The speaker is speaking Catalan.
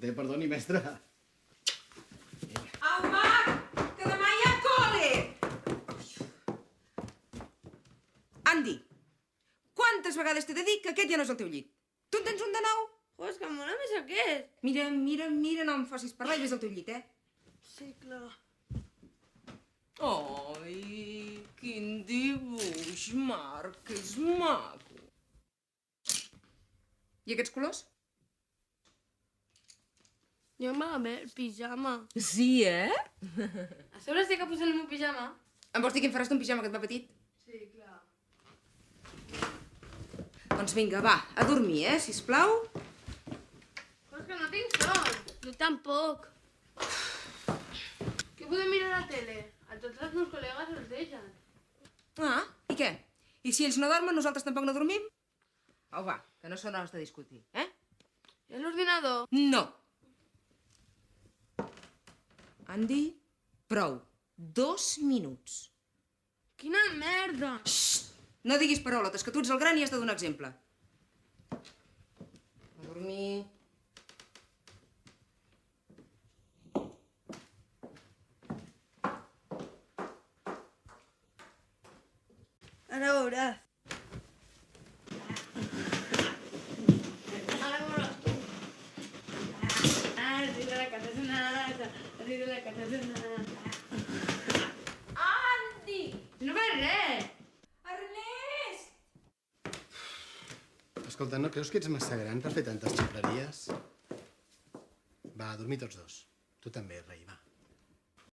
solter, perdoni, mestre. Au, Marc, que demà hi ha col·le! Andy, quantes vegades t'he de dir que aquest ja no és el teu llit? Tu en tens un de nou? És que em mola més aquest. Mira, no em facis parlar i ves al teu llit, eh? Sí, clar. Ai, quin dibuix, Marc, que és maco. I aquests colors? Jo m'agrada bé el pijama. Sí, eh? A sobre estic a posar el meu pijama. Em vols dir què en faràs d'un pijama que et va petit? Sí, clar. Doncs vinga, va, a dormir, sisplau. Però és que no tinc son. Jo tampoc. Què podem mirar a la tele? A tots els meus col·legues els deixen. Ah, i què? I si ells no dormen, nosaltres tampoc no dormim? Au, va, que no són hores de discutir, eh? I l'ordinador? No. Andy, prou. 2 minuts. Quina merda! Xxt! No diguis paraulotes, que tu ets el gran i has de donar exemple. A dormir. Ara veuràs. Ara veuràs tu. Arriba la casa sonata, arriba la casa sonata. Andy! No fas res! Ernest! Escolta, no creus que ets massa gran per fer tantes ximpleries? Va, a dormir tots dos. Tu també, rei, va.